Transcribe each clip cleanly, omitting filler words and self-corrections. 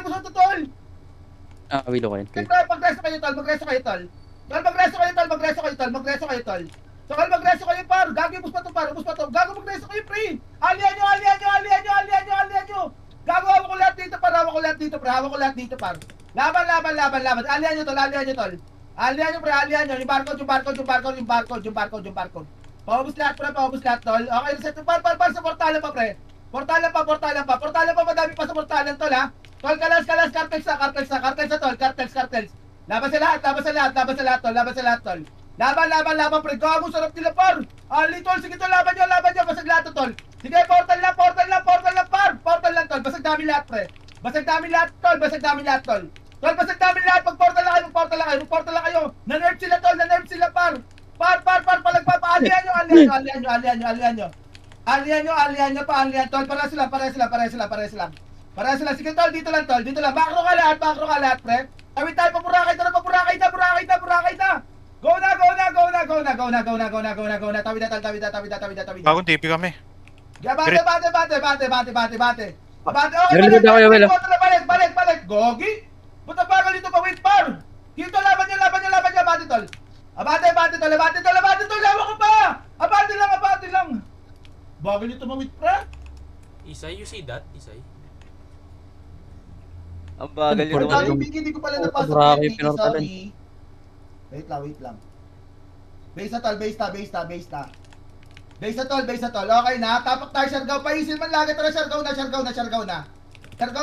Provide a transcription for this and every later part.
mo sa tol. Wilo kayo. Okay, magreso kayo, tol. Magreso kayo, tol. Tol, magreso kayo, tol. Magreso kayo, tol. Magreso kayo, tol. Tol, magreso kayo, par. Gago, bus pa to, par. Bus pa to. Gago, magreso kayo, pre. Alihan nyo, alihan nyo, alihan nyo, alihan nyo, alihan nyo. Gago, hawak ko lahat dito, par. Hawak ko lahat dito, pre. Hawak ko lahat dito, par. Laban, laban, laban, laban. Alihan nyo, tol. Alihan nyo, tol. Alihan nyo, pre. Alihan nyo. Yung barcode, yung barcode, yung barcode, yung barcode, yung barcode, yung barcode. Paubos lahat, pre. Paubos lahat, tol. Okay, set. Par, sa portalan pa, pre. Portalan pa, portalan pa. Portalan pa, madami pa sa portalan, tol, ha. Tol, kalas, cartels na, tol. Cartels. Laban sa lahat, laban sa lahat, laban sa lahat, tol. Laban sa lahat, tol. Laban, pre. Gago, sarap nila, par. Ali, tol. Sige, tol. Laban nyo. Basag lahat, tol. Sige, portal lang, par. Portal lang, tol. Basag dami lahat, pre. Basag dami lahat, tol. Tol, basag dami lahat. Pag-portal lang kayo. Na-nerf sila, tol. Par. Alihan nyo. Alihan nyo, tol. Para sila. Sige, tol. Dito lang. Makro ka lahat, pre. Tawid tayo, paburakay na. Go na. Tawid na. Bagong TP kami. Bate. Okay, Narinig ako, Yawel, ah. balik. Gogi. Punta bagal dito pa, wait, par. Dito, laban nyo, bate, tol. Abate, tol. Lawa ko pa. Abate lang. Bagal nyo tumawid, pra. Isay, you see that? Isay? Ang bagal yun Portal, naman. hindi ko pala napasok. Sorry, Sorry. pinortalan. Wait lang. Base na, tol. Okay na. Tapak tayo, Siargao. Paisil man lagi. Tara, Siargao na. Siargao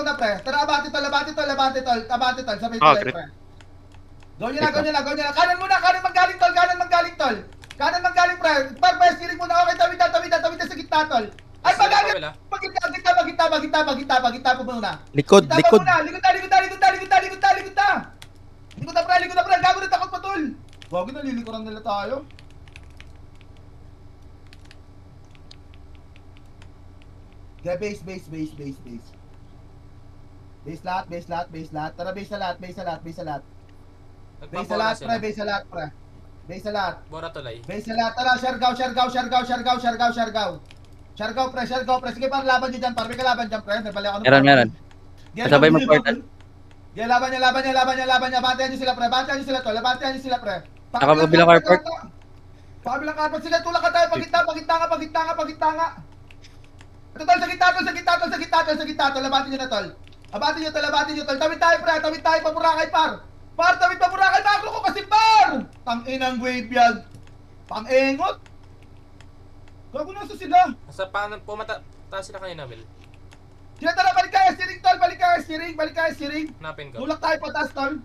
na, pre. Tara, abate, tol. Sabay Ah, tuloy, great. pre. Go nyo na. Kanan muna. Kanan manggaling, tol. Kanan manggaling, pre. Par, skiring muna. Okay, tawid na sa gitna, tol. Ay, pag-agad. Wala. Pagkita po muna. Likod. Likod na, pre. Gago na, takot pa, tol. Gago na, lilikuran nila tayo. Yeah, base. Base lahat. Tara, base sa lahat. Base sa lahat. Bora tulay. Base sa lahat. Tara, Siargao. Siargao, pre. Sige, par, laban nyo dyan, par. May kalaban dyan, pre. Nabali ako ng Meron. Yeah, Kasabay laban mag-portal. Yeah, laban niya. Bantayan nyo sila, tol. Nakabilang carport. Pakabilang carport. Sige, tulak ka tayo. Pagitna nga. Ito, tol, sa gitna, tol. Labatin nyo na, tol. Tawid tayo, pre. Paburakay, par. Tawid paburakay. Makro ko kasi, par. Tang-inang graveyard. Pang-engot. Gago nasa sila. Sa paano taas sila kanina, Mel? Sila, tala, balik kayo, steering, tol. Balik kayo, steering. Hanapin ko. Tulak tayo pataas, tol.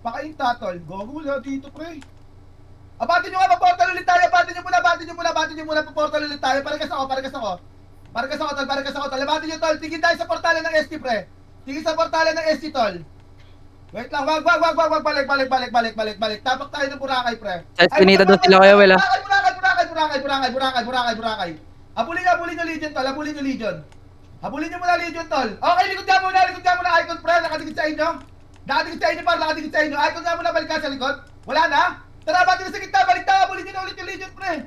Pakainta, tol. Gago, wala dito, pre. Abatin nyo nga, paportal ulit tayo. Abatin nyo muna, paportal ulit tayo. Paragas ako, tol. Labatin nyo, tol. Tingin tayo sa portalan ng ST, pre. Tol. Wait lang, wag. Balik. Tapak tayo ng Boracay, pre. Sa Espinita doon sila, Kuya Will, ah. Boracay. Habulin nyo, Legion, tol. Habulin nyo muna, Legion, tol. Okay, likod ka muna, Icon, pre. Nakatingin sa inyo, par. Icon nga muna, balik ka sa likod. Wala na? Tara, batin na sa gitna, balik tayo. Habulin nyo na ulit yung Legion, pre.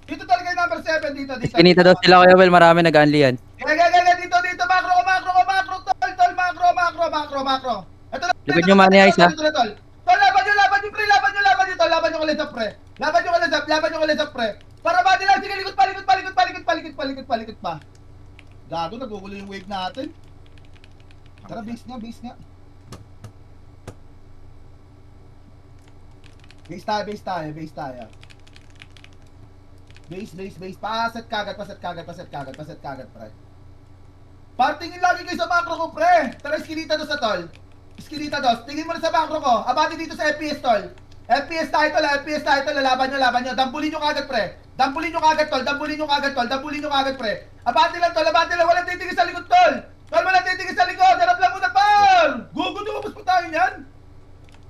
Dito talaga yung number 7, dito. Espinita doon sila, Kuya Will. Marami nag-unli yan. Dito, makro, tol. Makro. Ito na, Likod nyo, Manny Ice, ha? Tol, laban nyo, pre. Laban nyo kalisap, pre. Para ba nila, sige, likod pa. Gago, nagugulo yung wave natin. Tara, base nga. Base tayo. Base. Paset kagad, pre. Partingin lagi kayo sa macro ko, pre. Tara, Esquilita dos, tol. Tingin mo na sa macro ko. Abati dito sa FPS, tol. FPS tayo, lalaban nyo. Dampulin nyo kagad, pre. Pre. Abati lang, tol. Walang titigil sa likod, tol. Harap lang muna, par. Gugo nyo, mas pa tayo yan.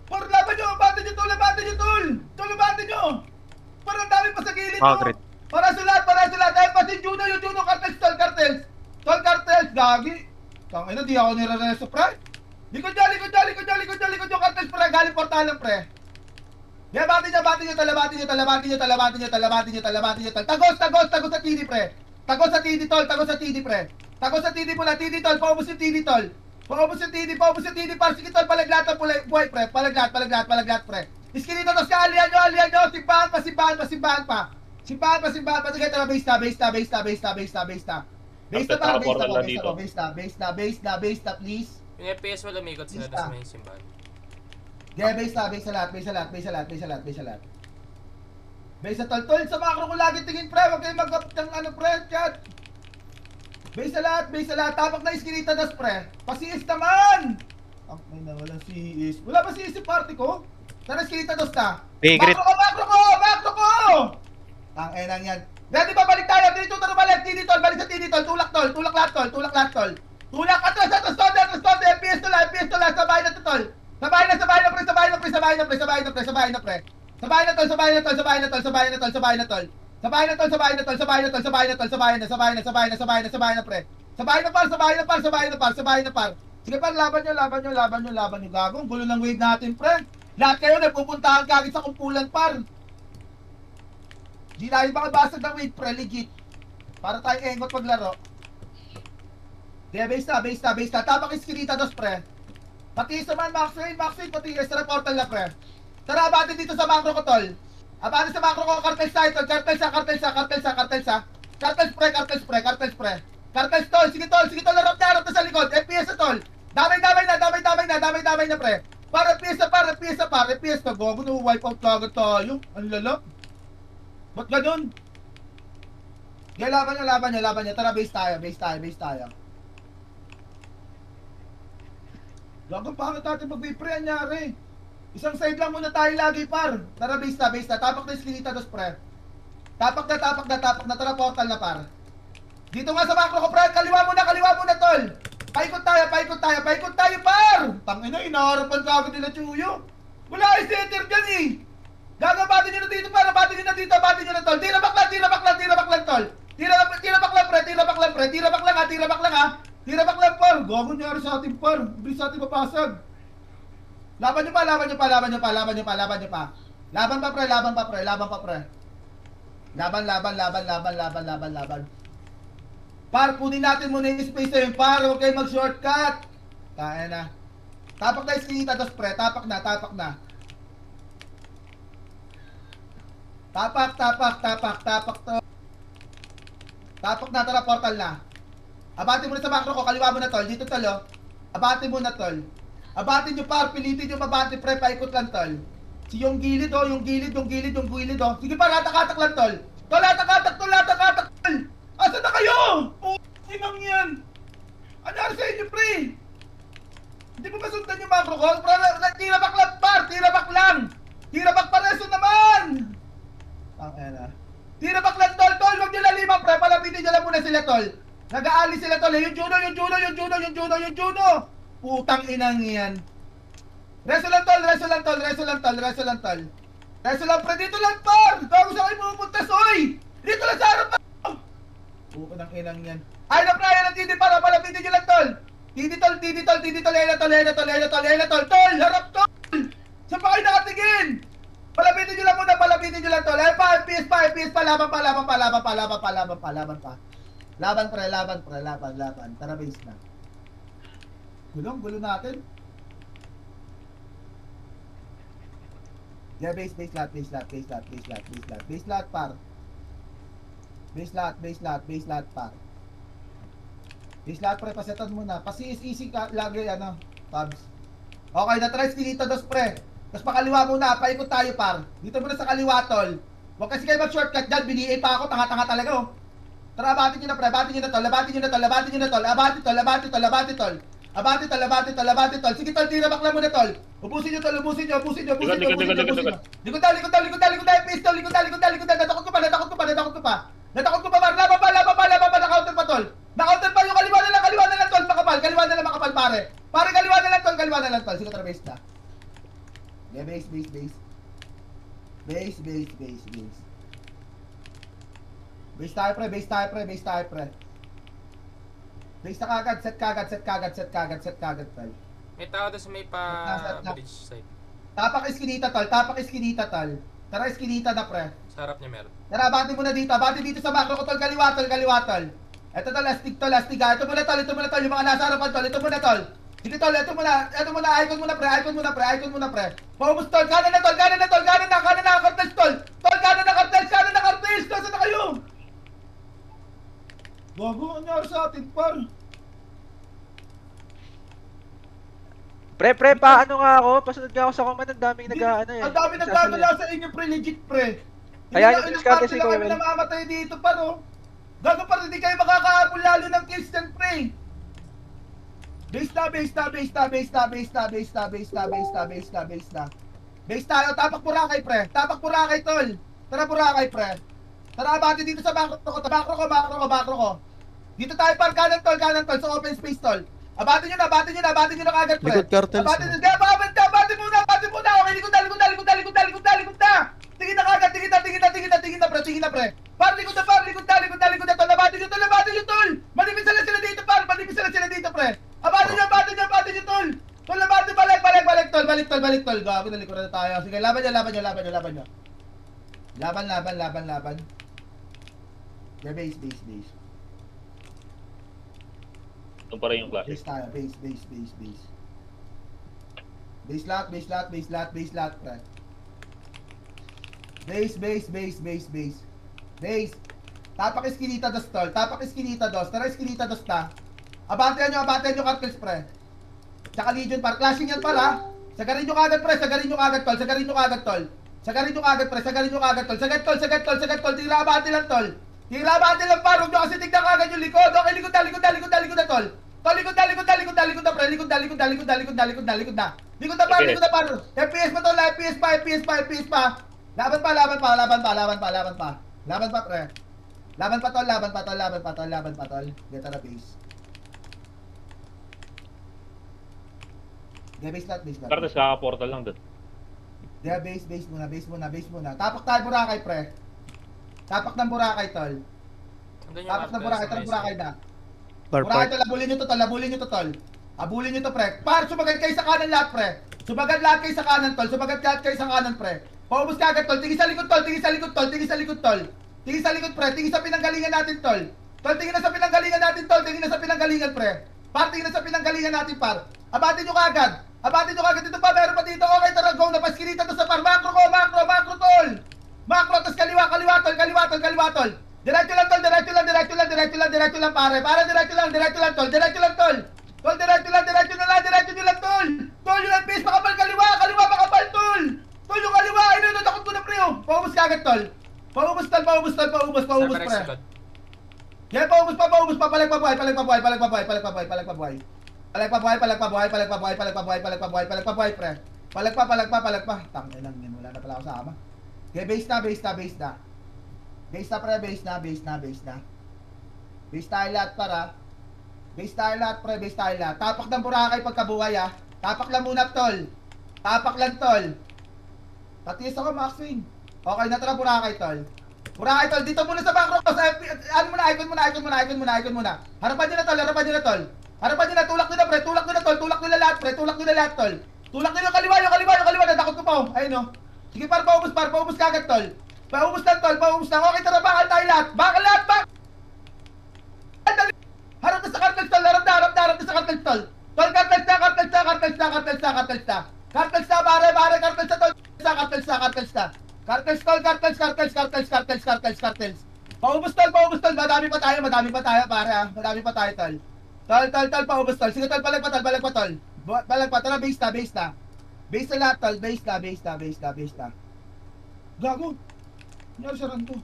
Par, laban nyo, abati nyo, tol. Abati nyo. Parang dami pa sa gilid, Ah, no? great. Para sa lahat. Dahil pa si Juno, cartels. Tol, cartels, gagi. Tangina, di ako nire-reso, pre. Likod nyo, cartels, pre. Galing portalan, pre. Yeah, bati nyo, tol. Tagos sa TD, pre. Tagos sa TD, tol. Takot sa TD mo na, TD tol, paubos yung TD tol. Paubos yung TD, paubos yung TD, par. Sige tol, palaglat ang buhay pre. Palaglat pre. Iskinito tos ka, alihan nyo. Simbahan pa. Simbahan pa. Sige, tara, base na, please. Yung FPS mo lumikot sila, Basta. tas may simbahan. Yeah, base sa lahat. Base sa tol, sa macro ko lagi tingin pre, wag kayo mag-up ng ano pre, chat. Base sa lahat, tapak na iskinita das pre. Pasiis naman! Ang ina, walang siis. Wala ba siis yung party ko? Tara, iskinita dos na. Bigrit. Macro ko! Ang enang yan. Ready ba, balik tayo, dito tara balik, TD tol, balik sa TD tol, tulak lahat tol. Tulak, atras, todo, FPS to lang, sabay na to tol. Sabay na pre. Sabay na tol. Sabay na par. Sige par, laban nyo. Gagong, gulo ng wave natin pre. Lahat kayo nagpupuntahan kagad sa kumpulan par. Di tayo makabasag ng wave pre, legit. Para tayo engot maglaro. Di, base na. Tapak iskinita dos pre. Pati naman, Maxwell, pati sa portal na pre. Tara, abati dito sa macro ko, tol. Abati sa macro ko, cartel sa. Cartels, tol. Sige, tol, larap na sa likod. FPS na, tol. Damay na, pre. Para FPS na. Gogo na, wipe out kagad tayo. Ang lala. Ba't ganun? Sige, laban nyo. Tara, base tayo. Gago, pangit natin mag-pre, anyari. Isang side lang muna tayo lagi, par. Tara, base na. Tapak na iskinita dos, pre. Tapak na. Tara, portal na, par. Dito nga sa macro ko, pre. Kaliwa muna, tol. Paikot tayo, par. Tangina, inaharapan ka agad nila, Chuyo. Wala ay setter dyan, eh. Gagabatin nyo na dito, par. Batin nyo na, tol. Tira baklan, tol. Tira baklan, ha. Tira baklan, par. Gago nangyari sa atin, par. Bilis sa atin mapasag. Laban nyo pa. Laban pa, pre. Laban. Par, kunin natin muna yung space na yun, par. Huwag kayo mag-shortcut. Kaya na. Tapak na iskinita dos, pre. Tapak na. Tapak, to. Tapak na, tara, portal na. Abati mo na sa macro ko, kaliwa mo na, tol. Dito, tol, oh. Abati mo na, tol. Abati nyo, par. Pilitin nyo mabati, pre. Paikot lang, tol. Yung gilid, oh. Sige, par. Hatak-hatak lang, tol. Tol. Asan na kayo? Inang yan. Anyari sa inyo, pre? Hindi mo masundan yung macro ko? Tira back lang, par. Tira back pareso naman. Tira back lang, tol. Huwag nyo laliman, pre. Palapitin nyo lang muna sila, tol. Nag-aali sila, tol. Yung Juno. Putang inang yan. Reso lang, tol. Reso lang, pre. Dito lang, par. Bago sa kayo pupunta, soy. Dito lang sa harap, putang inang yan. Ay na, pre. Ayan ang TD, para. Palapitin nyo lang, tol. TD, tol. Ayan na, tol. Tol, harap, tol. Saan pa kayo nakatingin? Palapitin nyo lang, tol. Ay pa, FPS pa. Laban pa. Laban, pre. Tara, base na. Gulo natin. Yeah, base lahat, par. Base lahat, par. Base lahat, pre, pasetan muna. Easy ka, lagi, tabs. Okay, na-try dito, dos, pre. Tapos pakaliwa muna, paikot tayo, par. Dito muna sa kaliwa, tol. Huwag kasi kayo mag-shortcut dyan, biniin pa ako, tanga-tanga talaga, oh. Tara, abatin nyo na, pre, abatin nyo na, tol. Abati, tol. Sige, tol, tira back lang muna, tol. Ubusin nyo. Likod tayo, pistol, likod tayo. Natakot ko pa, par. Laban pa, na-counter pa, tol. Na-counter pa yung kaliwa na lang, tol. Kaliwa na lang, makapal, pare. Pare, kaliwa na lang, tol. Sige, tara, base na. Yeah, base. Base tayo, pre. Base na kagad, set kagad, tol. May tao doon sa may bridge side. Tapak iskinita, tol. Tara, iskinita na, pre. Sa harap niya meron. Tara, abati muna dito. Abati dito sa macro ko, tol. Kaliwa, tol. Ito tol, lastig ha. Ito muna tol, yung mga nasa harapan tol, ito muna tol. Sige tol, ito muna, icon muna pre. Paubos tol, kanan na, cartels tol. Tol, kanan na cartels, nasa na kayo? Gago, ano nangyari sa atin, par? Pre, paano nga ako? Pasunod nga ako sa comment, ang daming nag-ano eh. Ang dami nagkakala sa inyo pre, legit pre. Kaya Hindi yung na discard kasi lang ko, kami Will. namamatay dito pa no. Gago pa rin, hindi kayo makakahabol lalo ng kills dyan pre. Base tayo, tapak Boracay pre. Tapak Boracay tol. Tara Boracay pre. Tara abati dito sa macro ko. Dito tayo par kanan tol sa open space tol. Abati nyo na kagad pre. Likod cartels, Abati no? nyo, abati muna. Okay, likod na. Tingin na pre. Par, likod na tol. Abati nyo tol. Manipis na sila dito par, pre. Abati nyo tol. Tol, abati, balik tol. Gago, nalikuran na tayo. Sige, laban nyo. Laban. Yeah, base. Ito pa rin yung klase. Base tayo, base. Base lot, pre. Base. Tapak eskinita dos, tol. Tara, eskinita dos na. Abantayan nyo cartels, pre. Tsaka Legion par. Clashing yan para. Sagarin nyo kagad, pre. Sagarin nyo kagad, tol. Sagad, tol. Tira abante lang, tol. Par. Huwag nyo kasi tignan kagad yung likod. Okay, likod na, tol. Tol, likod na, pre. Likod na. Likod na, par. FPS pa, tol. FPS pa. Laban pa, pre. Laban pa, tol. Get na base. Base lot. Cartes kaka-portal lang doon. Base muna. Tapak tayo Boracay, pre. Tapak ng Boracay, tol. Andun yung Tapak ng Boracay, tara Boracay na. Par, Boracay, tol. Abulin nyo to, tol. Abulin nyo to, pre. Par, sumagat kayo sa kanan lahat, pre. Sumagat lahat kayo sa kanan, pre. Paubos ka agad, tol. Tingin sa likod, tol. Tingin sa likod, pre. Tingin sa pinanggalingan natin, tol. Tol, tingin na sa pinanggalingan, pre. Par, tingin na sa pinanggalingan natin, par. Abatin nyo kagad. Dito pa, meron pa dito. Okay, tara, go. Napaskinita to sa par. Macro, tol. Macro, tas kaliwa, tol. Diretso lang, pare. Diretso lang, tol. Tol, diretso nyo lang, tol. Tol, yung LPS, makapal, kaliwa, makapal, tol. Tol, yung kaliwa, takot ko na, pre, oh. Paubos ka agad, tol. Paubos, pre. Yan, paubos pa, palag pa buhay, pre. Palag pa. Tangin lang, wala na pala ako sa ama. Okay, base na. Base na, pre, base na. Base tayo lahat, para. Base tayo lahat. Tapak ng Boracay pagkabuhay, ah. Tapak lang muna, tol. Patiis ako, Maxwing. Okay, natara Boracay, tol. Dito muna sa macro ko. Icon muna. Harapan nyo na, tol. Tulak nyo na, pre. Tulak nyo na lahat, tol. Tulak nyo yung kaliwa. Natakot ko pa, oh. Ayun, oh. Sige, paubos ka agad, tol. Paubos lang. Okay, tara, bakal tayo lahat. Bakal. Harap na sa cartels, tol. Harap na sa cartels, tol. Tol, cartels na, pare. Cartels. Paubos, tol. Madami pa tayo, pare, ah. Madami pa tayo, tol. Tol, paubos, tol. Sige, tol, balag pa, tol. Balag pa, tara, base na. Base na lahat, tol. Base na. Gago. Nangyari sa run ko.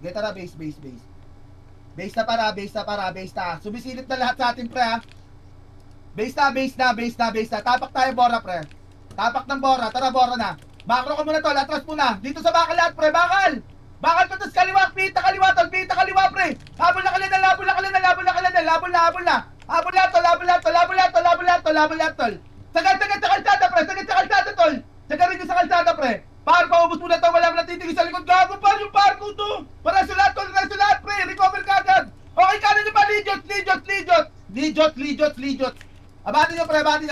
Okay, tara, base. Base na. Sumisilip na lahat sa atin, pre, ha. Base na. Tapak tayo, Bora, pre. Tapak ng Bora. Tara, Bora na. Macro ka muna, tol. Atras muna. Dito sa bakal lahat, pre. Bakal pa, tas kaliwa. Pita kaliwa, pre. Habol na kalina. Habol lahat, tol. Sagad sa kalsada, pre. Sagarin nyo sa kalsada, pre. Par, paubos muna to. Wala mo natitigil sa likod. Gago, par, yung par ko to. Para sa lahat, pre. Recover ka agad. Okay, kanan nyo pa. Lijot. Abati nyo, pre. Bati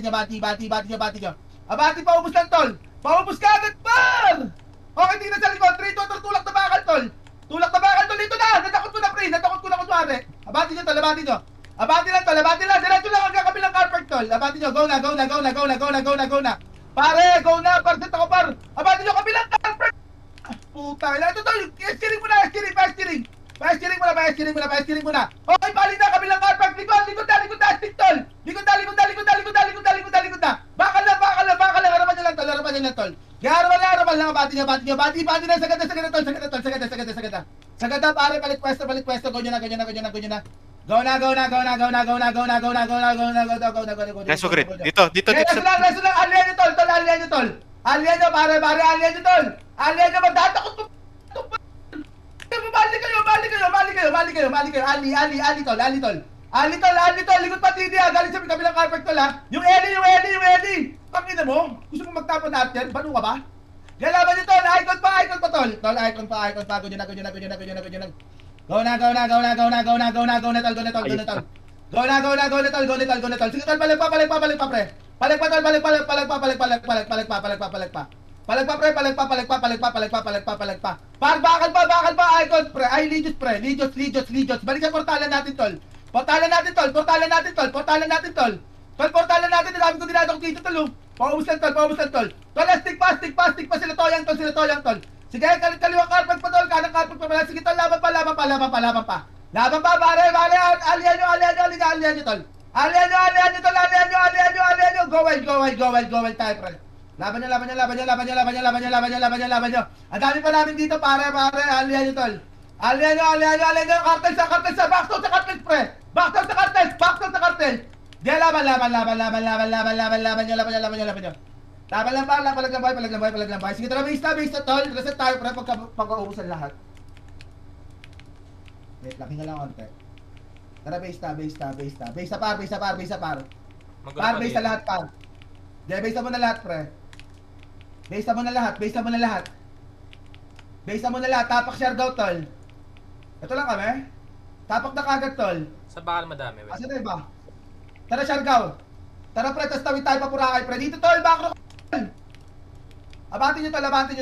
nyo. Abati, paubos lang, tol. Paubos ka agad, par. Okay, tingnan sa likod. 3-2, tulak na bakal, tol. Tulak na bakal tol, dito na! Natakot ko na, pre! Natakot ko na kunwari! Abati nyo tol, abati nyo! Abati lang tol, abati lang! Diretso lang hanggang kabilang carpet tol! Abati nyo, go na, go na, go na, go na, go na, go na, go na! Pare, go na! Parset ako par! Abati nyo kabilang carpet! Puta, ito tol! Steering mo na, steering, pa-steering! Pa-steering mo na, pa-steering mo na, pa-steering mo na! Okay, balik na kabilang carpet! Likod, likod na, likod na, stick tol! Likod na, likod na, likod na, likod na, likod na, likod na, likod na! Bakal lang, bakal lang, bakal lang! Harapan nyo lang tol, harapan nyo lang tol! Harapan lang, abati nyo, bati na, sagad na, sagad na tol, sagad na tol, sagad na, sagad na, sagad na! Sagad na, pare, balik pwesto, go nyo na, go nyo na, go nyo na, go nyo na! Go na, go na, go na, go na, go na, go na, go na, go na, go na, go na, go na, go na, go na, Reso grid. go na. Dito Reso lang, reso lang, alian nyo tol, alian nyo tol! Alian nyo, pare, alian nyo tol! Alian nyo, magtatakot mo! Balik kayo, ali tol, likod pati niya, galing sa kabilang carpet tol ha. Yung Ellie! Pangina mo, gusto mo magtapon natin? Bano ka ba? Galaban nyo tol, icon pa tol. Tol, icon pa, go nyo na. Go na tol. Sige tol, balik pa pre. Balik pa tol, balik pa. Bakal pa, icon pre. Ay, Legios. Balik sa portalan natin tol. Portalan natin tol. Portalan natin, dami ko dinadok dito tol. Paubos lang tol. Tol, stick pa sila toyang tol. Sige, kaliwang carpet pa tol, kanang carpet pa. Sige tol, laban pa. Laban pa, pare, alian nyo tol. Alian nyo. Go wild tayo, pre. Laban nyo. Ang dami pa namin dito, pare, alian nyo tol. Alian nyo, cartel sa, backstone sa cartel, pre. Backstone sa cartel. Di, laban nyo. Laban lang, palag lang, boy. Sige, tara, base na, tol. Reset tayo, pre, pagka-ubusan lahat. Wait, laki nga lang konti. Tara, base na. Base sa par. Par, base na lahat, par. Di, base mo na lahat, pre. Base mo na lahat. Tapak share daw, tol. Ito lang kami. Tapak na kagad, tol. Sa bakal madami, Asa na iba? Tara, Siargao. Tara, pre, tas tawid tayo pa Boracay, pre. Dito, tol, backro, tol. Abante nyo, tol. Abante,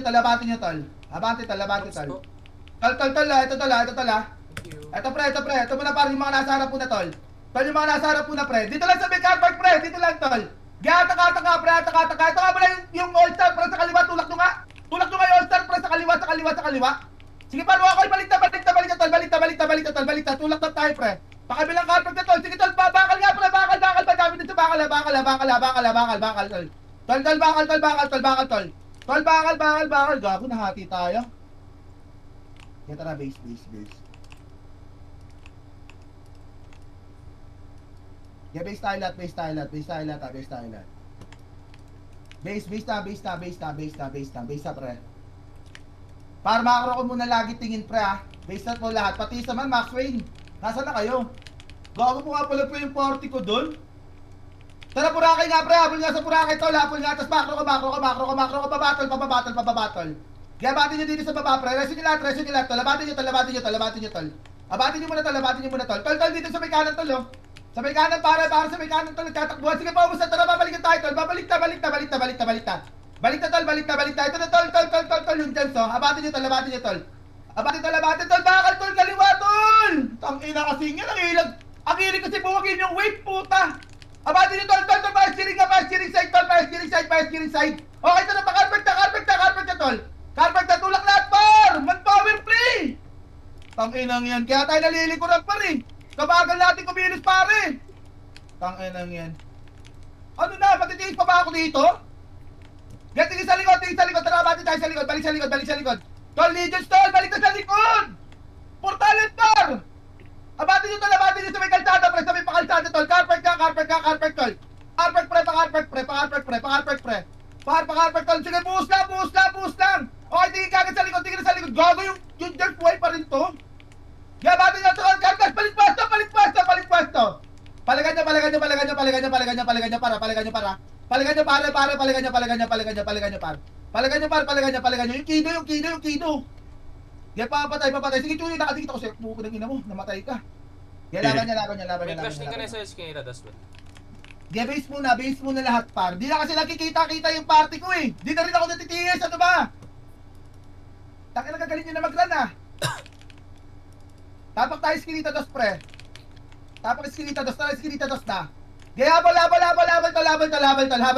tol. Tol, ito, tol, Thank you. Ito, pre. Ito muna, par, yung mga nasa harap po na, tol. Tol, yung mga nasa harap po na, pre. Dito lang sa may car park, pre. Dito lang, tol. Ataka, pre. Ito nga pala yung all-star, pre, sa kaliwa. Tulak nyo nga yung all-star, pre, sa kaliwa. Sige, par, okay, balik na, tol. Balik na. Tulak na tayo, pre. Pakabilang car park na, tol. Sige, tol, bakal nga, pre. Bakal. Dami dito, bakal, tol. Tol, bakal. Gago, nahati tayo. Kaya tara, base. Yeah, base tayo lahat. Base na, pre. Para makakaro ko muna lagi tingin, pre, ha. Base na po lahat. Pati sa man, Max Wayne. Nasaan na kayo? Gago po nga pala po yung party ko dun. Tara, Boracay nga, pre. Habol nga sa Boracay, tol. Tas makro ka. Pababatol. Kaya abati nyo dito sa baba, pre. Reso nyo lahat, tol. Abati nyo, tol. Abati nyo muna, tol. Tol, dito sa may kanan, tol, oh. Sa may kanan, para sa may kanan, tol. Nagtatakbuhan. Sige, paubusan. Tara, babalikan tayo, tol. Balik na. Balik na, tol. Ito na, tol. Yung gems, oh. Abati nyo, tol. Abati, tol. Bakal, tol. Kaliwa, tol. Tangina kasi nga, ang hilig kasi buwagin yung wave, puta. Abati nyo, tol. Pa-steering side. Okay, ito na, pa-carpet na, tol. Carpet na, tulak lahat, par. Manpower free. Tanginang yan. Kaya tayo nalilikuran, par, eh. Kabagal natin kumilos, pare. Tanginang yan. Ano na, matitiis pa ba ako dito? Tingin sa likod. Tara, abati tayo sa likod. Balik sa likod. Tol, Legions, tol. Balik na sa likod. Portalet, par. Abati nyo, tol. Sa may kalsada, pre. Sa may pakalsada, tol. Carpet, tol. Carpet, pre. Pa-carpet, tol. Sige, buhos lang. Okay, tingin kagad sa likod. Gago yung dirt boy pa rin to. Abati nyo, tol. Carpet, balik pwesto. Palagan nyo, para. Palagan nyo. Yung kido. Yan, papatay. Sige, tuloy, nakadikit ako sa'yo. Buko ng ina mo, namatay ka. Yan, laban niya. May crash din ka na sa SK nila, Daswell. Di, base muna lahat, par. Di na kasi nakikita yung party ko, eh. Di na rin ako natitiis, ano ba? Takina, kagaling nyo na mag-run, ah. Tapak tayo Eskinita 2, pre. Tapak Eskinita 2, tara Eskinita 2 na. Gaya habol,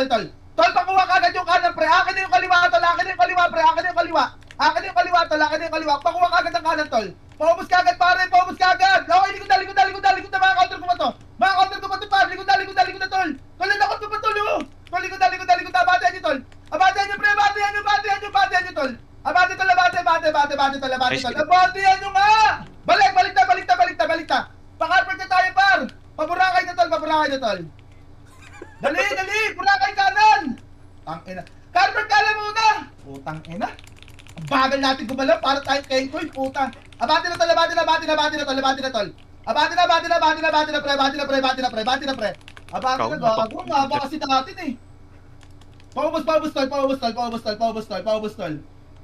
tol. Tol, pakuha ka agad yung kanan, pre. Akin na yung kaliwa, tol. Akin na yung kaliwa, pre. Akin na yung kaliwa, tol. Akin na yung kaliwa. Pakuha ka agad ng kanan, tol. Paubos ka agad, pare. Paubos ka agad. Okay, likod na. Maka-counter ko ba to? Pare. Likod na, tol. Tol, nakot ko pa, tol, oh. Tol, likod na. Abatehan nyo, tol. Abatehan nyo, pre. Abatehan nyo, tol. Abate, tol. Abatehan nyo nga. Balik na. Pakarpet na tayo, par. Paburakay na, tol. Dali! Burakay kanan! Tangina. Carver, kala muna! Putang ina. Ang bagal natin gumalaw para tayo Kenkoy, putang. Abati na, tol. Abati na, pre. Gago. Maba kasi natin eh. Paubos, tol.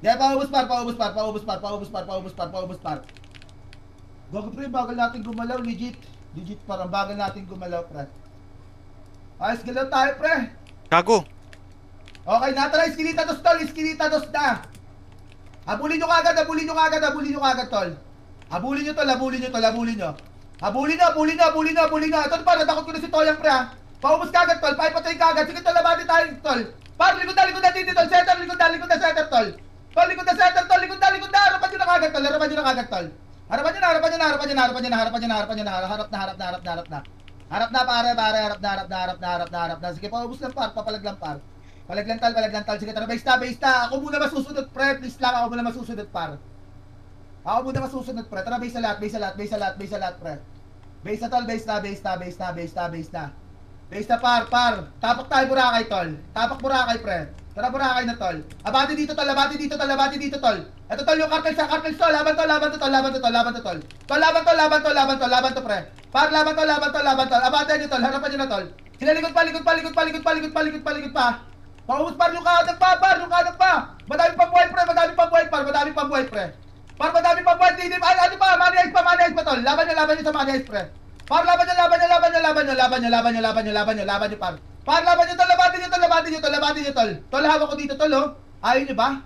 Yeah, paubos, par. Gago, pre. Bagal natin gumalaw, legit. Parang bagal natin gumalaw, pre. Ayos galaw tayo, pre. Gago. Okay, natara Eskinita 2, tol. Na. Habulin nyo kagad, tol. Habulin nyo. Ito, par, natakot ko na si Toyang, pre, ha. Paubos kagad, tol. Paipatay kagad. Sige, tol, labati tayo, tol. Par, likod na, titi, tol. Center, likod na, center, tol. Tol, likod na. Harapan nyo na kagad, tol. Harapan nyo na. Sige, paubos lang, par. Papalag lang, tal. Sige, tara, base na. Ako muna masusunod, pre. Please lang, ako muna masusunod, par. Tara, base na lahat, pre. Base na, tol. Base na. Base na, par. Tapak tayo, Boracay, tol. Tapak Boracay, pre. Tara, Boracay na, tol. Abati dito, tol. Ito, tol, yung cartel, tol. Laban to, tol. Laban to, pre. Par, laban to. Abati nyo, tol. Harapan nyo na, tol. Sila likod pa. Paubos, par, yung kanan pa. Madami pang buhay, pre. Par, madami pang buhay. Ano pa, money ice pa, tol. Laban nyo sa money ice, pre. Par, laban nyo, par. Par, laban nyo, tol. Labatin nyo, tol. Tol, hawak ko dito, tol, oh. Ayaw nyo ba?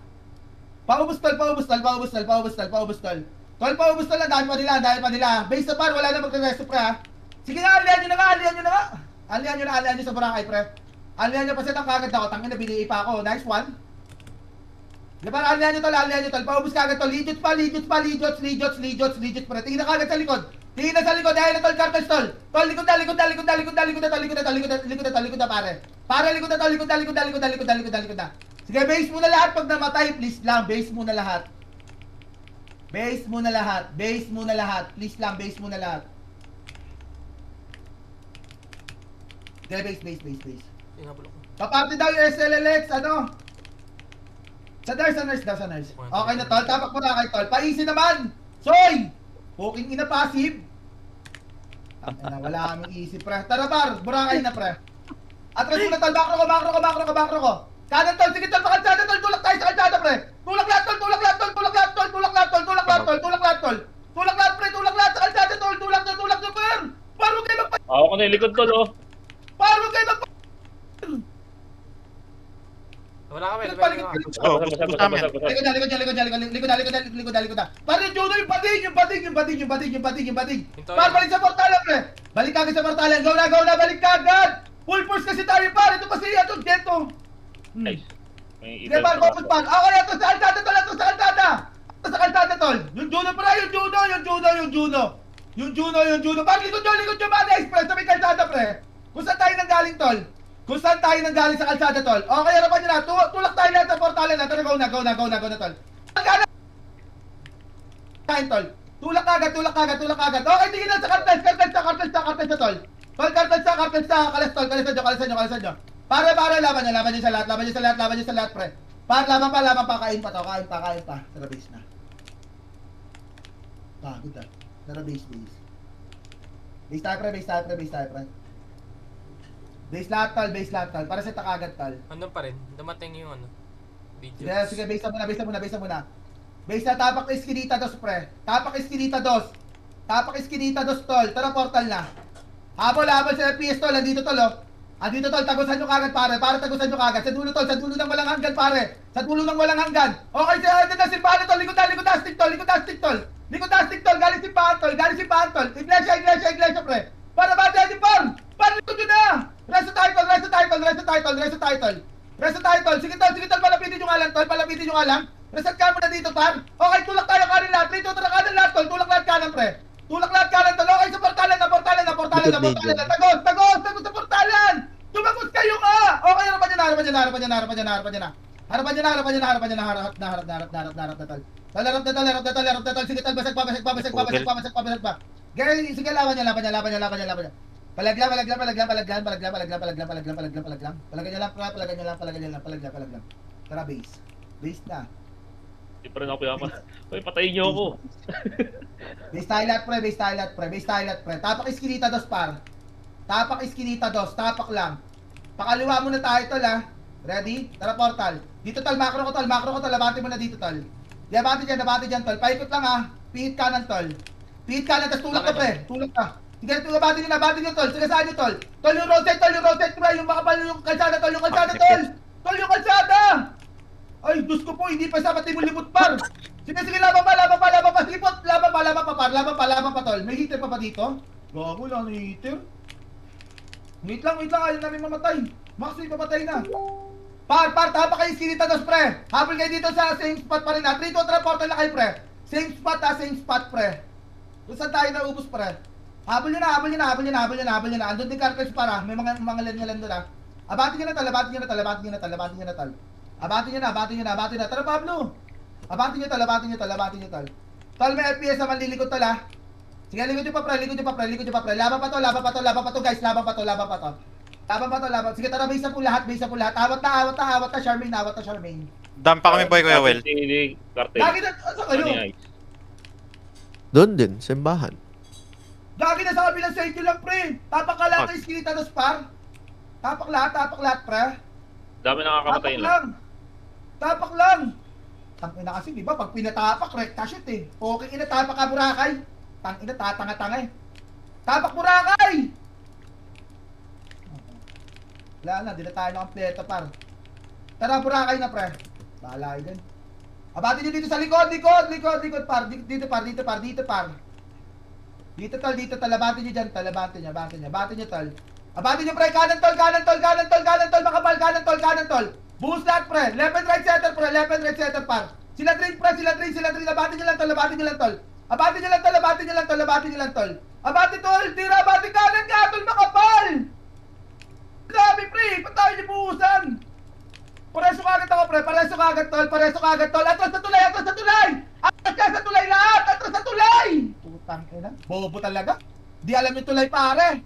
Paubos, tol. Tol, paubos, tol. Ang dami pa nila. Base na, par. Wala na magre-resto, pre, ha. Sige nga, alihan nyo na. Alihan nyo sa Boracay, pre. Alihan nyo, paset ang kagad ako. Tangin na, binii pa ako. Nice one. Diba, alihan nyo, tol. Paubos kagad, tol. Legit, pre. Tingin na kagad sa likod. Dahil na, tol. Cartels, tol. Tol, likod na, pare. Pare, likod na. Sige, base muna lahat pag namatay. Please lang, base muna lahat. Please lang, base muna lahat. Sige, base. Inabol ako. Kaparte daw yung SLLX, ano? Sa nurse. Okay na, tol. Tapak mo na kay tol. Paisi naman! Soy! Booking ina passive. Wala kaming easy, pre. Tara, par. Boracay na, pre. Atras mo na, tol. Makro ko. Kanan, tol. Sige, tol. Pakalsada, tol. Tulak tayo sa kalsada, pre. Tulak lahat, tol. Tulak lahat, pre. Tulak lahat sa kalsada, tol. Tulak, per. Paro kayo magpa... Ako na yung likod tol, oh. Wala kami. Likod na. Parang yung Juno, yung bading. Par, balik sa portalan, pre. Balik kagad sa portalan. Go na, balik kagad. Full force kasi tayo, par. Ito pa siya, ito, Geto. Nice. May Sige, par, focus, par. Okay, ito sa kalsada, tol. Yung Juno, pre. Yung Juno. Par, likod nyo, Money Express. Sa may kalsada, pre. Kung saan tayo nanggaling, tol? Sa kalsada, tol. Okay, harapan nyo na. Tulak tayo lahat sa portalan na. Tara, go na, tol. Kain, tol. Tulak agad. Okay, tingin na sa cartel na, tol. Tol, cartel sa kalasan nyo. Pare, laban nyo sa lahat, pre. Par, laban pa. Kain pa. Tara, base na. Pagod, ah. Tara, base. Base tayo, pre. Base lahat, tol. Para sa takagad, tol. Andun pa rin. Dumating yung ano. Video. Sige, base na. Base na, tapak Eskinita 2, pre. Tapak Eskinita 2, tol. Tara, portal na. Habol sa FPS, tol. Andito, tol, oh. Tagusan nyo kagad, pare. Tagusan nyo kagad. Sa dulo, tol. Sa dulo ng walang hanggan, pare. Okay, sa atin na, simbahan, tol. Likod na, stick, tol. Likod tastic tol, galing si Pantol, galing si Pantol. Iglesia, pre. Para ba tayo par? Para likod yun na. Resto title. Sige tol, palapitin yung alang tol, Reset ka muna dito, par. Okay, tulak tayo kanin lahat. Rito, tulak kanan lahat tol, tulak lahat kanan, pre. Tulak lahat kanan tol. Okay, sa portalan na. Tagos sa portalan. Tumagos kayo ka. Okay, harapan niya na. Harap na tol. Sige tol, basag pa. Gaya, sige, laban niya. Palaglang. Palagyan lang. Tara, base. Base na. Hindi pa rin ako yaman. Uy, patayin niyo ako. Base tayo lahat, pre. Tapak iskinita dos, par. Tapak lang. Pakaliwa muna tayo, tol, ha. Ready? Tara, portal. Dito, tol, macro ko, tol. Labati mo na dito, tol. Nabati dyan, tol. Paikot lang, ha. Pihit kanan, tas tulak ka, pre. Tulak ka. Sige, nabati nyo, tol. Sige, saan nyo, tol. Tol, yung rotate, pre. Yung makapal yung kalsada, tol. Yung kalsada. Ay, Diyos ko po, hindi pa sa pati mo limot, par. Sige, laban pa. Sige po, laban pa, tol. May hitter pa dito? Gago lang, may hitter. Wait lang, ayaw namin mamatay. Max, may pamatay na. Par, tapa kayo skinita dos, pre. Habol kayo dito sa same spot pa rin, ha. 3-2 portal na kayo, pre. Same spot, pre. Kung saan tayo naubos, pre. Habol nyo na. Andun din cartridge, para. May mga lan doon, ha. Abati nyo na, tol. Abati nyo na. Tara, Pablo. Abati nyo, tol. Tol, may FPS na manlilikod, tol, ha. Sige, likod nyo pa, pre. Laban pa to, guys. Sige, tara, base na po lahat. Awat na, Charmaine. Dam pa kami boy, Kuya Will. Cartel. Lagi na, saan kayo? Doon din, simbahan. Lagi na sa kabilang side lang, pre. Tapak ka lahat ng iskinita dos, par. Tapak lahat, pre. Dami nakakamatay lang. Tapak lang. Tangina kasi, di ba? Pag pinatapak, rekta shit, eh. Okay, inatapak ka, Boracay. Tangina, tatanga-tanga, eh. Tapak, Boracay! Wala na, di na tayo nakampleto, par. Tara, Boracay na, pre. Bahala kayo dyan. Abati nyo dito sa likod, par. Dito, par. Dito, tol. Abati nyo dyan, tol. Abati nyo, tol. Abati nyo, pre. Kanan, tol. Makapal, kanan, tol. Boost lahat, pre. Left and right center, par. Sila train. Abati nyo lang, tol. Abati, tol. Tira, abati kanan ka, tol. Makapal. Grabe, pre. Ba't tayo niyo buhusan? Pareso kagad ako, pre. Pareso kagad, tol. Atras sa tulay. Atras ka sa tulay lahat. Putang ina. Bobo talaga. Di alam yung tulay, pare.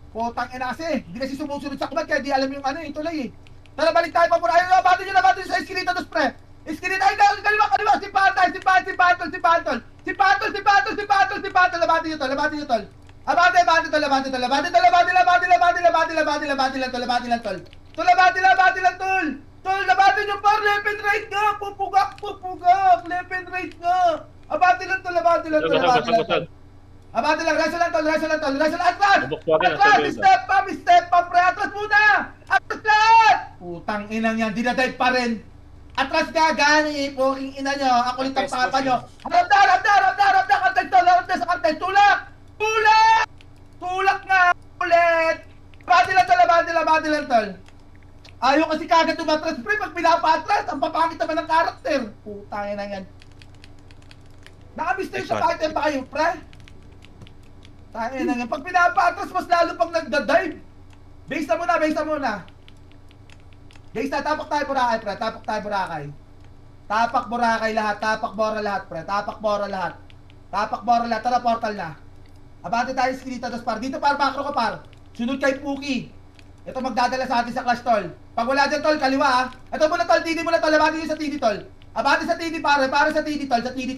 Putang ina kasi. Di kasi sumusunod sa kumat, kaya di alam yung tulay, eh. Tara, balik tayo pa, pura. Ayun, abati nyo sa iskinita dos, pre. Iskinita, ay, kaliwa. Si Pantol. Abati nyo, tol. Abati lang, tol. Tol, labati nyo, par. Left and right nga. Pupugak. Left and right nga. Abati lang, tol. Abati lang. Reso lang, tol. Atras! Step pa, pre. Atras muna! Atras lahat! Putang inang yan. Dinadive pa rin. Atras ka, gani. Puking ina nyo. Ang kulit ang papa nyo. Harap na. Kartel, tol. Harap na sa kartel. Tulak nga. Ulit. Abati lang, tol. Ayaw kasi kagad tumatras, pre. Pag pinapatras, ang papangit naman ng karakter. Putang ina yan. Nakamister sa item pa kayo, pre? Tangin na nga. Pag pinapatras, mas lalo pang nagda-dive. Base na muna. Base na, tapak tayo Boracay, pre. Tapak Boracay lahat. Tapak Bora lahat. Tara, portal na. Abante tayo skinita dos, par. Dito, par, macro ko, par. Sunod kay Puki. Ito magdadala sa atin sa clash, tol. Pag wala dyan, tol, kaliwa, ha. Ito muna, tol. TD muna, tol. Abante nyo sa TD, tol. Abante sa TD, pare. Para sa TD, tol. Grit.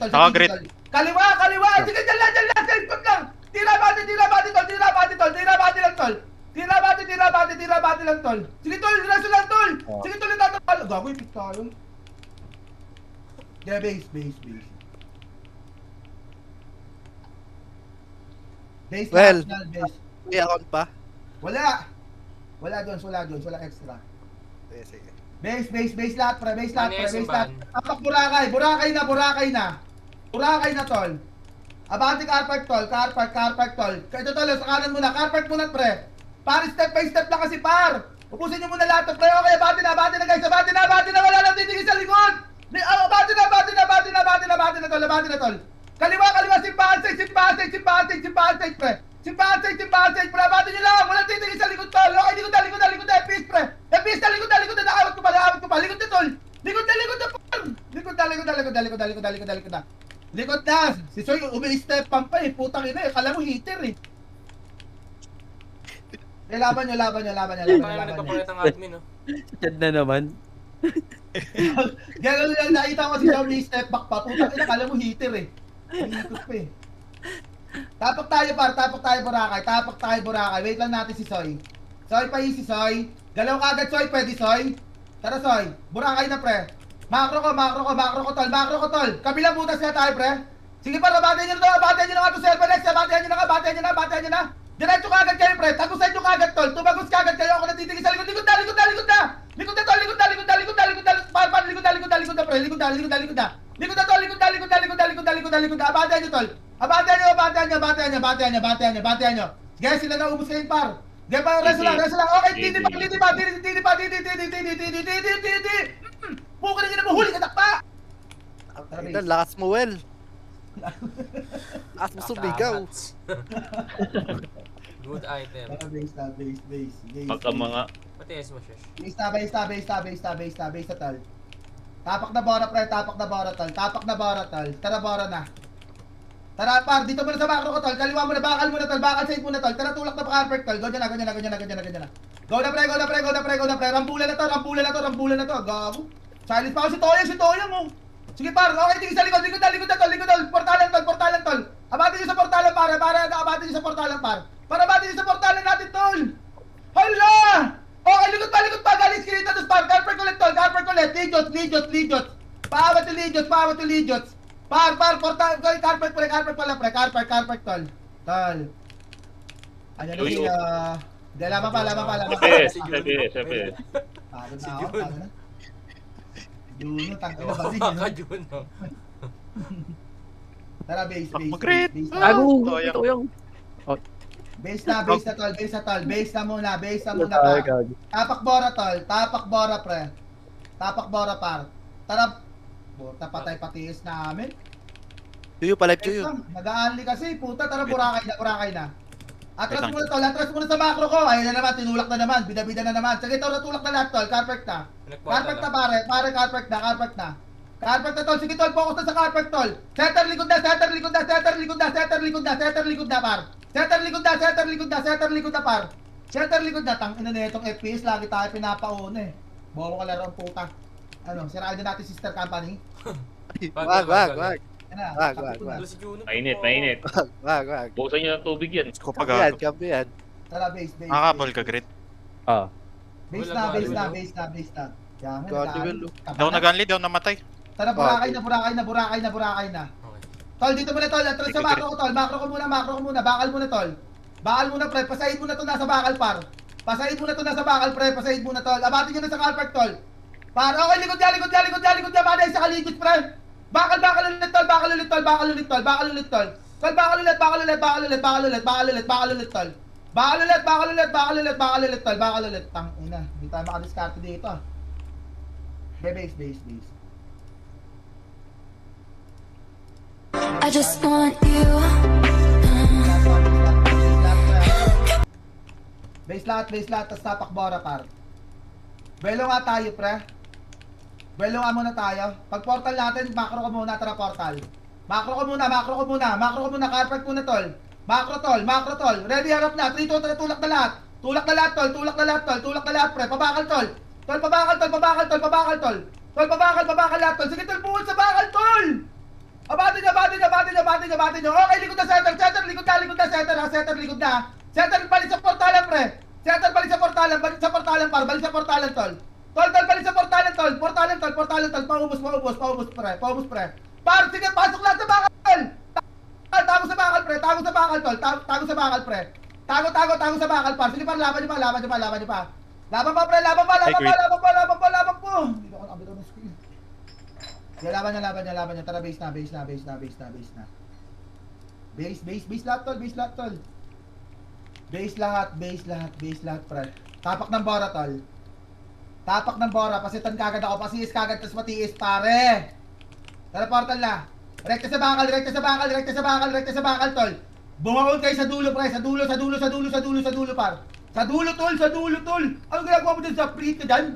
Kaliwa. Sige, dyan lang. Side foot lang. Tira bati, tol. Tira bati lang, tol. Sige, tol. Diretso lang, tol. Sige, tol. Itatapal. Gago, ipit tayo. Yeah, base. Base. May account pa? Wala doon. Wala extra. Sige. Base lahat, pre. Ano yung simbahan? Tapak Boracay na, tol. Abante car park tol, car park tol. Ito tol, sa kanan muna, car park muna pre. Par step by step lang kasi par. Upusin nyo muna lahat pre. Okay, abante na guys, abante na, wala lang titigil sa likod. Abante na tol. Kaliwa, simbahan side, pre. Simbahan side, pre. Abante nyo lang, wala titigil sa likod tol. Okay, likod na, FPS pre. FPS na, likod na, nakawat ko pa, likod na tol. Likod na. Likod na! Si Soy umi-step pump pa eh, putang ina eh, kala mo heater eh. Laban nyo. Tayo nagpapakita ng admin, no? Chad na naman. Gano'n lang nakita ko si Soy umi-step back pa, putang ina, kala mo heater eh. Hinitos pa eh. Tapak tayo Boracay. Wait lang natin si Soy. Soy pa si Soy. Galaw ka agad Soy, pwede Soy. Tara Soy, Boracay na pre. Macro ko tol. Kabilang butas na tayo, pre. Sige pa, babatehan nyo na nga to server next. Batehan nyo na. Diretso ka agad kayo, pre. Tagusan nyo ka agad, tol. Tumagos ka agad kayo. Ako natitigil sa likod. Likod na, tol. Likod na, pre. Likod na, tol. Abatehan nyo. Sige, sila na ubus kayo, par. Sige pa, reso lang. Okay, titi pa. Puka na nyo na mahuli, anak pa! Ito, lakas mo, Well. Lakas mo sumigaw. Good item. Base. Pagka mga... Patiis mo, Shesh. Base na tol. Tapak na bora pre, tol. Tara bora na. Tara par, dito muna sa macro ko tol. Kaliwa muna, bakal side muna tol. Tara tulak na pa carpet tol. Go dyan na. Go na pre. Rambulan na to. Gago. Silence pa ako si Toyang oh. Sige par, okay, tingin sa likod tol. Portalan tol. Abate nyo sa portalan para abate nyo sa portalan par. Para abate nyo sa portalan natin tol. Hala! Okay, likod pa, galing skilita to par. Carpet ulit. Legions. Paawat to Legions. Par, portal, carpet pala pre, carpet tol. Tol. Ano na siya? Hindi, laban pa. FPS. Pagod na. Juno, tangin na ba rin Baka yun? Juno. Tara, base. Mag-crit. Toyang. Base na tol. Base na muna pa. Tapak bora pre. Tapak bora par. Tara. Puta, patay patiis namin. Tuyo pa, live tuyo. Nag-aanli kasi, puta, tara Boracay na. Atras muna sa macro ko. Ayun na naman, tinulak na naman, bida-bida na naman. Sige, tol, natulak na lahat tol, carpet na. Carpet na pare, carpet na. Carpet na tol, sige tol, focus na sa carpet tol. Setter likod na par. Setter likod na, tangina na itong FPS, lagi tayo pinapauna eh. Bobo ka laro ang puta. Ano, siraan din natin sister company. Wag. Wag. Wala si Juno. Mainit. Wag. Bukasan nyo ng tubig yan. Ko pag Kampiyan. Tara, base. Nakakapol ka, Grit. Base na. Yan, God, Will. Daw nag-unli, daw namatay. Tara, Boracay na. Okay. Tol, dito muna tol, atras sa macro ko tol. Macro ko muna, bakal muna tol. Bakal muna pre, pasahid muna to nasa bakal par. Pasahid muna to nasa bakal pre, pasahid muna tol. Abati nyo na sa carpet tol. Par, okay, likod niya, baday sa kaligid pre. Bakal ulit tol. Tol, bakal ulit tol. Bakal ulit tol. Tang ina, hindi tayo makadiskarte dito ah. Base. I just want you. Base lahat, tas tapak bora par. Belo nga tayo pre. Belo nga muna tayo. Pag portal natin, macro ko muna, tara portal. Macro ko muna, carpet muna tol. Macro tol. Ready, harap na. 3, 2, 3, tulak na lahat. Tulak na lahat pre. Pabakal tol. Tol, pabakal tol. Tol, pabakal lahat tol. Sige tol, buhol sa bakal tol. Abate niya. Okay, likod na setter, likod na. Setter, balik sa portalan pre. Balik sa portalan par, balik sa portalan tol. Tol, balik sa portalan tol. Paubos pre. Par, sige, pasok lahat sa bakal. Tago sa bakal pre. Tago sa bakal pre. Tago sa bakal par. Sige par, laban niyo pa. Laban pa pre, laban pa. Hindi ako nakabito ng skill. Laban niya. Tara, base na. Base lahat tol, base lahat tol. Base lahat, pre. Tapak ng Bora tol. Tapak ng Bora, pasitan kagad ako, pasiis kagad, tas matiis, pare. Tara, portal na. Rekta sa bakal, tol. Bumaon kayo sa dulo, pre. Sa dulo, par. Sa dulo, tol. Ano ginagawa mo dyan sa pre ka dyan?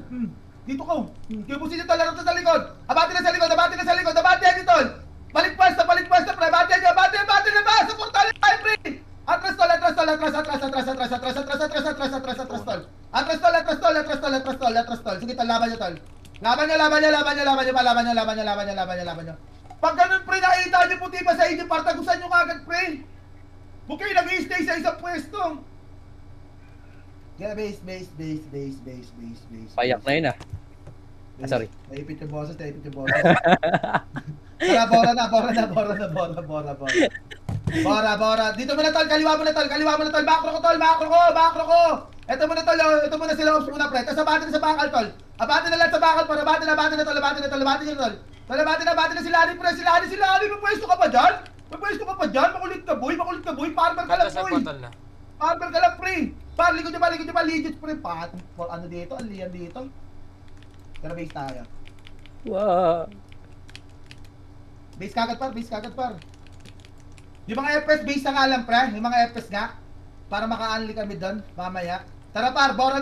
Dito ko. Kaya po sinyo tol, laro sa likod. Abati na sa likod, abati yan, tol. Balik pwesta, pre. Abati na ba? Sa portal na tayo, pre. Atras, tol. Atras, tol. Sige, tol, laban nyo, tol. Laban nyo. Pag ganun, pre, nakita nyo puti ba sa inyo, partagusan nyo kagad, pre. Huwag kayo nag-i-stay sa isang pwesto. Yeah, base. Payak na yun ah. Sorry. Naipit yung boses. Tara, Bora. Dito muna, tol. Kaliwa mo na, tol. Makro ko. Ito muna, tol. Ito muna sila ops muna, pre. Tapos abati na sa bakal, tol. Abati na lang sa bakal, par. Abati na, tol. Abati na, tol. Abati na sila, pre. Sila, may pwesto ka pa dyan? Makulit ka, boy. Farmer ka lang, Tapos sa boy. portal na. Farmer ka lang, pre. Par, likod nyo ba? Legit, pre. Ano dito? Alian dito. Tara, base tayo. Wow. Base kagad, par. Yung mga FPS, base na nga lang, pre. Yung mga FPS nga. Para maka-unli kami doon, mamaya. Tara, par. Bora,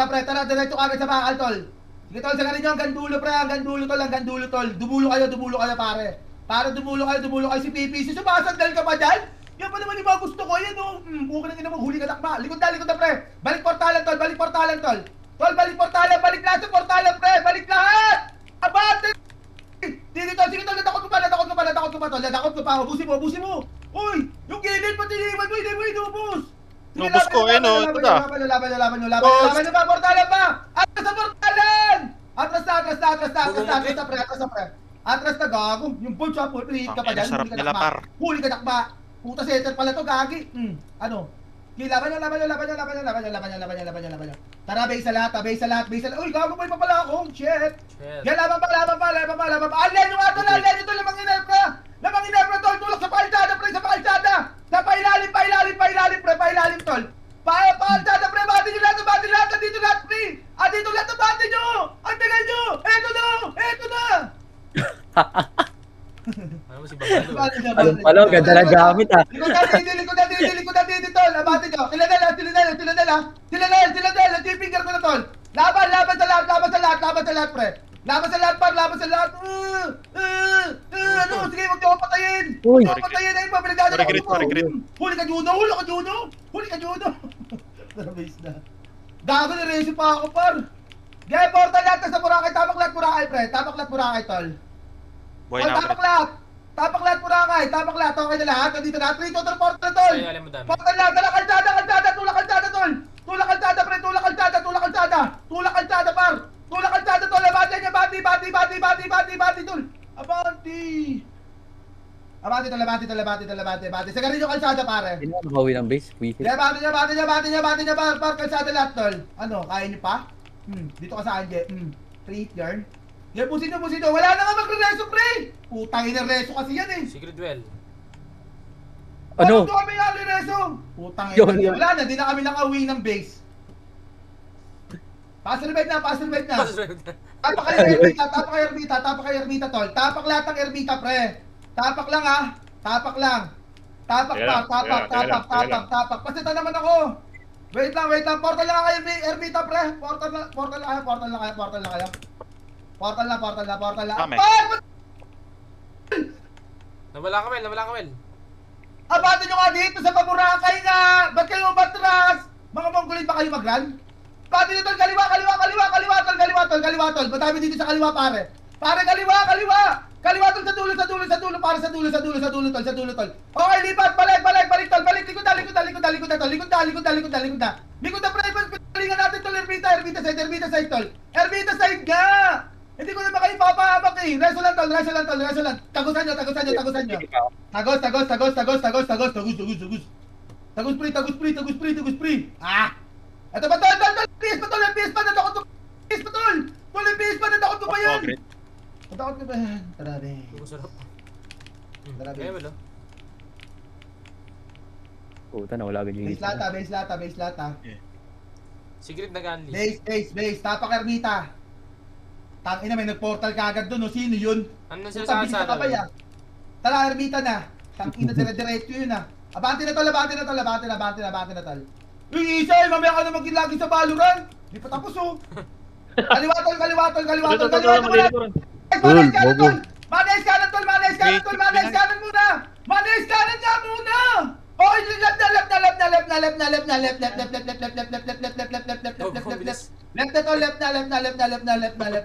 pre. Tara, diretso kagad sa bakal, tol. Sige, tol. Sa ganun hanggang dulo, pre. Hanggang dulo, tol. Dumulo kayo, pare. Para dumulo kayo si Pipi. Sumasandal ka pa dyan? Yan pa naman yung mga gusto ko. Yan, oh. Buka ng ina mo. Huli ka takma. Likod na, pre. Balik portalan, tol. Tol, balik portalan. Balik lahat sa portalan, pre. Balik lahat. Abate! Sige, tol. Natakot ko pa. Ubusin mo. Uy! Yung gilid, pati iniwan mo. Hindi mo inubos. Nubos ko, ito na. Laban nyo ba? Portalan ba? Atras sa portalan! Atras na, pre. Atras na, gago. Yung punch up, hihit ka pa dyan. Sarap nila, par. Huli ka takma. Puta setter pala to, gagi. Ano? Okay, laban nyo. Tara, base sa lahat. Uy, gago pa pala ako. Shit. Yan, laban pa. Alyan nyo nga to, lamang inerp na, tol. Tulak sa pailsada, pre, sa pailalim, pre, tol. Pailsada, pre, bati nyo lahat, andito lahat, pre. Andito lahat, bati nyo. Ang tagal nyo. Eto na. Ano mo si Babalo? Anong pala, ganda na gamit ah. Likod natin, tol. Abati nyo. Tilanel. Yung finger ko na, tol. Laban sa lahat, pre. Laban sa lahat. Ano? Sige, huwag nyo ako patayin. Uy. Ayun, pabilidad na ako. Sorry, grit. Huli ka, Juno. Tara, base na. Gago na reso pa ako, par. Gaya, portal lahat sa Boracay. Tapak lahat, Boracay, tol. Buhay Oh, na, pre. tapak lahat, Boracay. Okay na lahat. Nandito na. 3 total portal, tol. Ay, alam mo dami. Portal lahat. Kalsada, tulak kalsada, tol. Tulak kalsada, par. Tulak kalsada, tol. Abati, tol. Abati. Sa ganun yung kalsada, pare. Hindi na makawi ng base. Wicked. Bati niya, par. Kalsada lahat, tol. Ano, kaya niyo pa? Dito ka sa Anje. Free yarn. Yan, pusin nyo. Wala na nga magre-reso, pre. Putang ina, reso kasi yan, eh. Secret duel. Ano? Ito kami nga reso. Putang Yun. ina. Wala na, di na kami nakauwi ng base. Pass revive na. Tapak kay Erbita, tol. Tapak lahat ng Erbita, pre. Tapak lang, ha. Tapak. Pasita naman ako. Wait lang. Portal lang kayo, Erbita, pre. Portal lang kayo. Portal na. Dami. Nawala ka, Mel. Abati nyo nga dito sa Paboracay nga. Ba't kayo matras? Mga Mongolid ba kayo mag-run? Abati nyo, tol. Kaliwa, tol. Madami dito sa kaliwa, pare. Pare, kaliwa, tol. Sa dulo, pare. Sa dulo, tol. Okay, lipat. Balik, tol. Likod na. Likod na, pre. Palingan natin, tol. Erbita side, tol. Erbita side nga. Hindi ko naman kayo papahabak, eh. Reso lang. Tagusan nyo. Tagus, pre. Ito ba, tol. PS pa, natakot ko. PS pa, tol. Natakot ko ba yan? Oh, grit. Tara, be. Masarap. Tara, Kaya mo, base. lo? Puta, nawala agad yung Base lata, base lata, base lata. Secret nag-unleash. Base, tapak ermita. Tangina, may nag-portal ka agad dun, no? Sino yun? Ano siya Puta, sa bilis ka alsada? pa ya. Tara, ermita na. Tangina, dire-diretso yun ah. Abante na tol, abante na tol, abante na tol. Uy, Isay, mamaya ka na maglagi sa Valorant. Di pa tapos oh. Kaliwatol. Manayos kanan tol! Manayos kanan muna! Manayos kanan nga muna! Okay, left na tol, left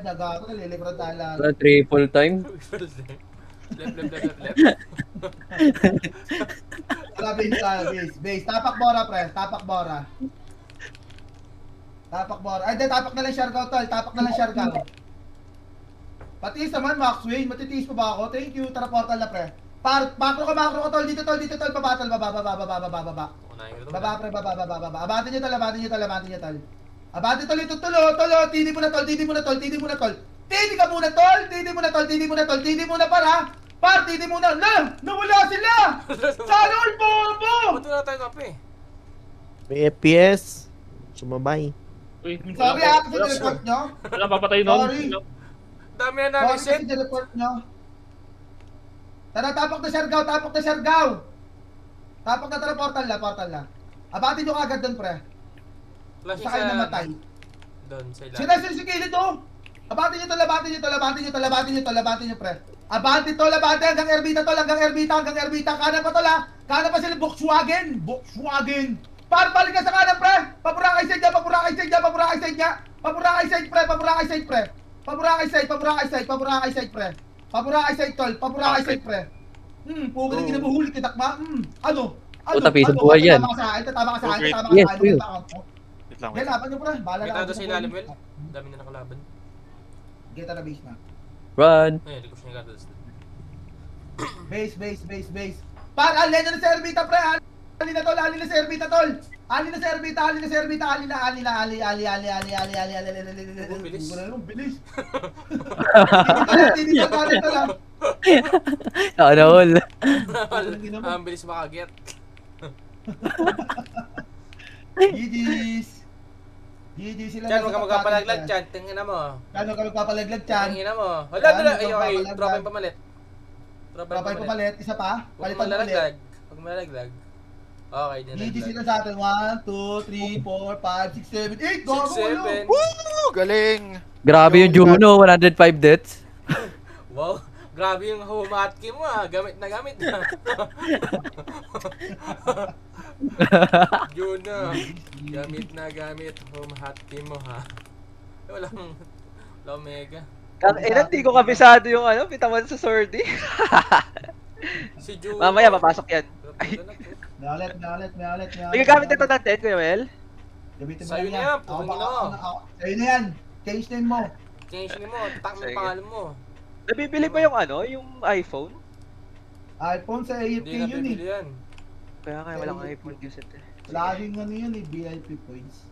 na. Gago, nalilipro tala. Wala, triple time. Left. Tara, base. Tapak bora, pre. Tapak bora. Ay, di, tapak na lang Siargao, tol. Tapak na lang Siargao. Patiis naman, Max Wayne. Matitiis pa ba ako? Thank you. Tara, portal na, pre. Macro ka, tol. Dito, tol. Baba, tol. Baba. Unahin ko to. Baba, pre. Baba. Abante nyo, tol. Abante, tol. Ito, tol. Tini mo na, tol. Tini ka muna, tol. Tini muna, para. Tini muna. Nawala sila! Sana all bobo! Ba't wala tayong kape? May FPS. Sumabay. Uy, Sorry ha, kasi report nyo. Wala papatay nun. Sorry. Dami na namin Sorry set. kasi report nyo. Tara, tapak na Siargao. Tapak na, tara, portal na. Abati nyo kagad doon, pre. Flash Sa kayo namatay. Doon, sa ilalim. Sila si kilid, oh. Abati nyo, pre. Abante hanggang Erbita, kanan pa, tol, ha. Kanan pa sila, Volkswagen. Balik ka sa kanan, pre. Paburakay side niya. Paburakay side, tol. Pre. Pugi na ginabuhuli kita, ma. Ano? Puta, piso buhay yan. Tama ka sa akin. Yes, kuya. Wait lang, Yan, laban nyo, pre. Bahala Kita ka. doon sa ilalim, Will. Dami na nakalaban. Get na base na. Run. Ayun, hindi ko siya nagkatadas. Base. Alin na sa Erbita, pre. Ali na sa Erbita, tol. Ali. Bilis. Bilis. Hindi ka kanin, tol, ha. Sana all. Ang bilis makaget. GG's sila. Chan, huwag ka magpapalaglag, Chan. Tingnan mo. Kano ka magpapalaglag, Chan? Tingnan mo. Chan, Hala. Ay, okay. magpapalaglag. Drop yung pamalit. Drop yung pamalit. Isa pa? Huwag Palitan mo ulit. malalaglag. Huwag malalaglag. Okay, din GG nalaglag. sila sa atin. 1, 2, 3, 4, 5, 6, 7, 8. Gago, 6, 7. Woo! Galing! Grabe yung Juno, 105 deaths. Wow, grabe yung humatki mo ah. Gamit na. Juno, gamit. Humatki mo ha. Walang mega. Hindi ko kabisado yung pitawan sa Sordy. Si Juno. Mamaya, papasok yan. May alit. May gagamit ito ng 10, Kuya Mel? Gamitin mo Sa'yo lang na yan, putang ina mo. Sa'yo na yan. Change name mo. Change mo, tatak mo yung Sige. pangalan mo. Nabibili ba yung iPhone? iPhone sa AFK Hindi na yun bibili eh. yan. Kaya nga walang iPhone kasi. Laging ano yun eh, VIP points.